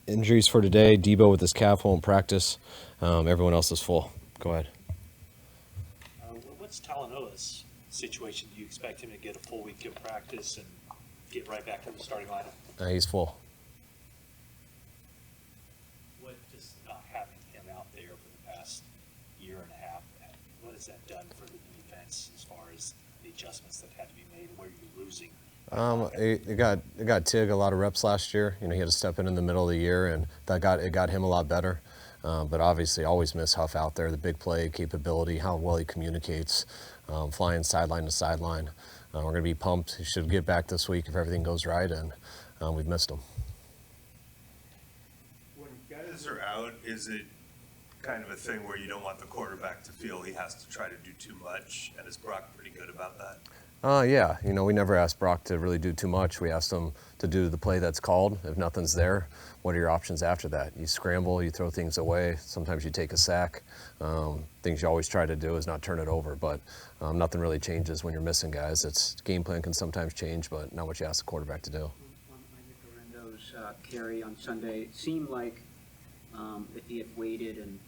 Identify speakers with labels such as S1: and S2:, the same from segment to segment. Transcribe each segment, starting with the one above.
S1: injuries for today. Deebo with his calf won't practice. Everyone else is full. Go ahead.
S2: What's Talanoa's situation? Do you expect him to get a full week of practice and get right back to the starting lineup?
S1: He's full.
S2: What just not having him out there for the past year and a half, what has that done for the defense as far as the adjustments that had to be made? Where are you losing?
S1: It got Tig a lot of reps last year. He had to step in the middle of the year, and it got him a lot better. But obviously, always miss Huff out there. The big play capability, how well he communicates, flying sideline to sideline. We're going to be pumped. He should get back this week if everything goes right, and we've missed him.
S3: When guys are out, is it kind of a thing where you don't want the quarterback to feel he has to try to do too much? And is Brock pretty good about that?
S1: Yeah, we never asked Brock to really do too much. We asked him to do the play that's called. If nothing's there, what are your options after that? You scramble, you throw things away. Sometimes you take a sack. Things you always try to do is not turn it over, but nothing really changes when you're missing guys. Game plan can sometimes change, but not what you ask the quarterback to do.
S4: On Nick Arendo's carry on Sunday, it seemed like if he had waited and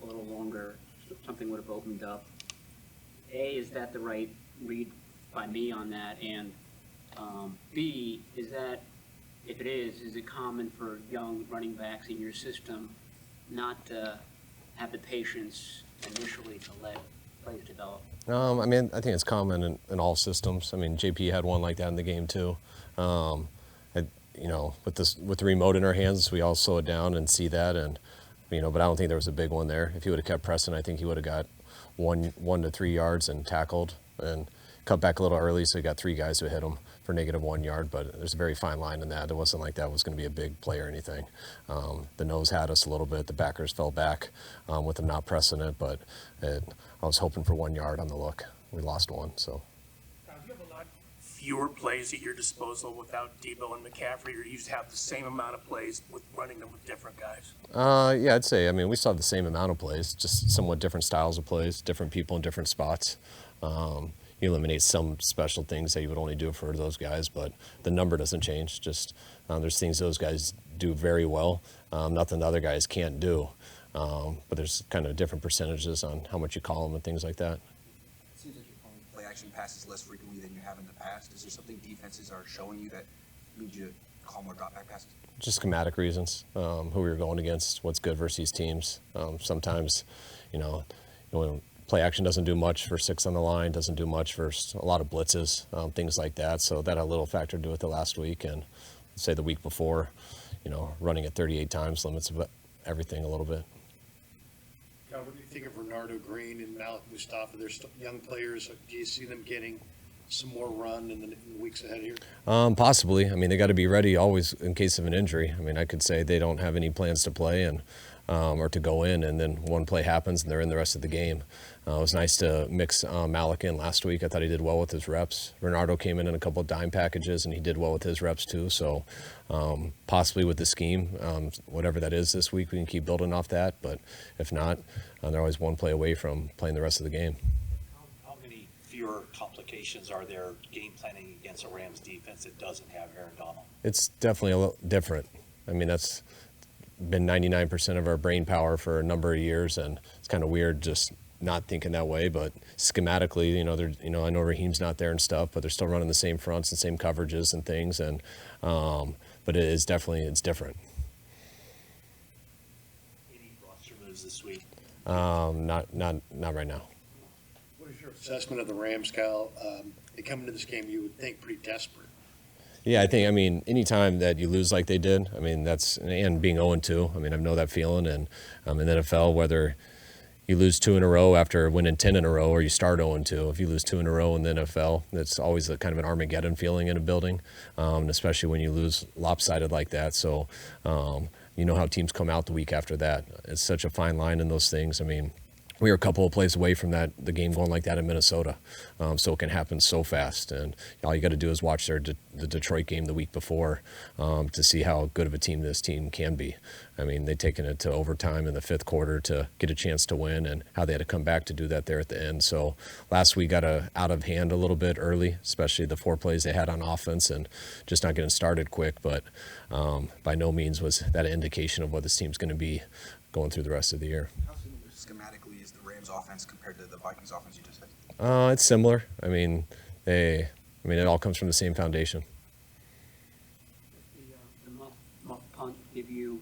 S4: a little longer, something would have opened up. Is that the right read by me on that? And B, is that, if it is it common for young running backs in your system not to have the patience initially to let plays develop?
S1: I think it's common in all systems. JP had one like that in the game too. With the remote in our hands, we all slow it down and see that, and but I don't think there was a big one there. If he would have kept pressing, I think he would have got 1 to 3 yards and tackled and cut back a little early, so he got 3 guys who hit him for -1 yard. But there's a very fine line in that. It wasn't like that was going to be a big play or anything. The nose had us a little bit. The backers fell back with them not pressing it, but I was hoping for 1 yard on the look. We lost one, so.
S5: Do you have a lot fewer plays at your disposal without Deebo and McCaffrey, or do you just have the same amount of plays with running them with different guys?
S1: Yeah, I'd say, we still have the same amount of plays, just somewhat different styles of plays, different people in different spots. You eliminate some special things that you would only do for those guys, but the number doesn't change. Just there's things those guys do very well, nothing the other guys can't do. But there's kind of different percentages on how much you call them and things like that.
S6: It seems like you're calling play action passes less frequently than you have in the past. Is there something defenses are showing you that leads you to call more drop back passes?
S1: Just schematic reasons, who we were going against, what's good versus these teams. Sometimes, play action doesn't do much for 6 on the line, doesn't do much for a lot of blitzes, things like that. So that had a little factor to do with the last week, and say the week before, running it 38 times limits everything a little bit.
S7: What do you think of Renardo Green and Malik Mustafa? They're young players. Do you see them getting some more run in the weeks ahead here?
S1: Possibly. They got to be ready always in case of an injury. I could say they don't have any plans to play and or to go in, and then one play happens and they're in the rest of the game. It was nice to mix Malik in last week. I thought he did well with his reps. Renardo came in a couple of dime packages, and he did well with his reps too. So possibly with the scheme, whatever that is this week, we can keep building off that. But if not, they're always one play away from playing the rest of the game.
S2: How many fewer complications are there game planning against a Rams defense that doesn't have Aaron Donald?
S1: It's definitely a little different. That's been 99% of our brain power for a number of years, and it's kind of weird just not thinking that way. But schematically, I know Raheem's not there and stuff, but they're still running the same fronts and same coverages and things, and but it's different.
S2: Any roster moves this week?
S1: Not right now.
S7: What is your assessment of the Rams, Kyle? They come into this game, you would think, pretty desperate.
S1: Yeah, I think, any time that you lose like they did, that's, and being 0-2, I know that feeling. And in the NFL, whether you lose 2 in a row after winning 10 in a row or you start 0-2, if you lose 2 in a row in the NFL, it's always a kind of an Armageddon feeling in a building, especially when you lose lopsided like that. So, how teams come out the week after that. It's such a fine line in those things. we were a couple of plays away from the game going like that in Minnesota. So it can happen so fast. And all you got to do is watch the Detroit game the week before to see how good of a team this team can be. I mean, they'd taken it to overtime in the fifth quarter to get a chance to win, and how they had to come back to do that there at the end. So last week got out of hand a little bit early, especially the 4 plays they had on offense and just not getting started quick. But by no means was that an indication of what this team's going to be going through the rest of the year.
S6: How similar schematically is the Rams offense compared to the Vikings offense you just said?
S1: It's similar. I mean, it all comes from the same foundation.
S4: The muff punt give you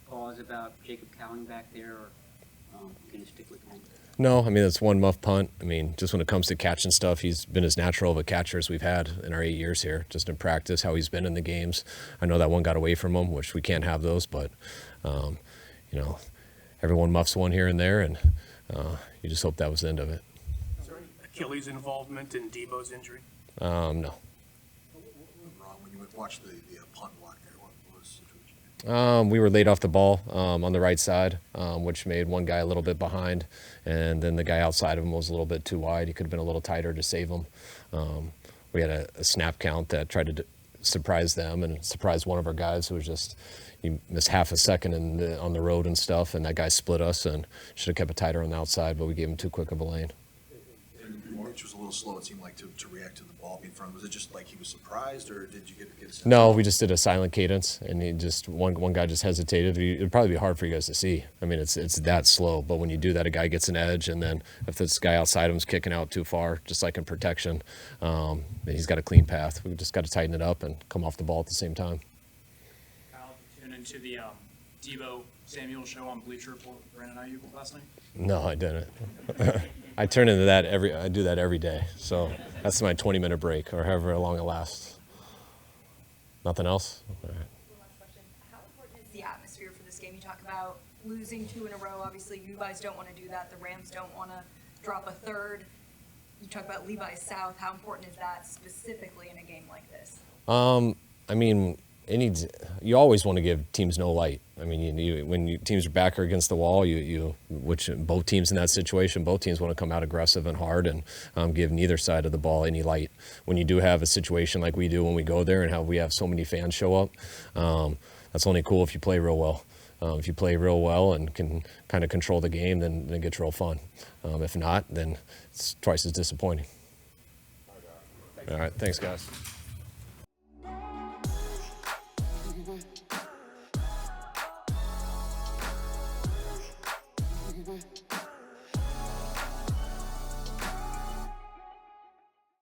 S4: pause about Jacob Cowling back there, or you going to stick with him?
S1: No, I mean, it's one muff punt. I mean, just when it comes to catching stuff, he's been as natural of a catcher as we've had in our 8 years here, just in practice, how he's been in the games. I know that one got away from him, which we can't have those, but, everyone muffs one here and there, and you just hope that was the end of it.
S5: Is there any Achilles involvement in Deebo's injury?
S1: No.
S6: Ron, when you watched the punt block there, what was the situation?
S1: We were laid off the ball on the right side, which made one guy a little bit behind, and then the guy outside of him was a little bit too wide. He could have been a little tighter to save him. We had a snap count that tried to surprise them and surprise one of our guys who was just, he missed half a second on the road and stuff, and that guy split us and should have kept it tighter on the outside, but we gave him too quick of a lane.
S6: Mitch was a little slow, it seemed like, to react to the ball being thrown. Was it just like he was surprised, or did you get a sense?
S1: No, we just did a silent cadence, and one guy just hesitated. It'd probably be hard for you guys to see. I mean, it's that slow, but when you do that, a guy gets an edge, and then if this guy outside him is kicking out too far, just like in protection, then he's got a clean path. We just got to tighten it up and come off the ball at the same time.
S8: Kyle, tune into the Deebo Samuel show on Bleacher Report with Brandon Ayuk last night?
S1: No, I didn't. I turn into that I do that every day. So that's my 20-minute break, or however long it lasts. Nothing else? All right.
S9: One last question. How important is the atmosphere for this game? You talk about losing 2 in a row. Obviously, you guys don't want to do that. The Rams don't want to drop a third. You talk about Levi South. How important is that specifically in a game like this?
S1: I mean, you always want to give teams no light. I mean, when teams are back or against the wall, which both teams in that situation, both teams want to come out aggressive and hard and give neither side of the ball any light. When you do have a situation like we do when we go there and how we have so many fans show up, that's only cool if you play real well. If you play real well and can kind of control the game, then it gets real fun. If not, then it's twice as disappointing. All right, thanks, guys.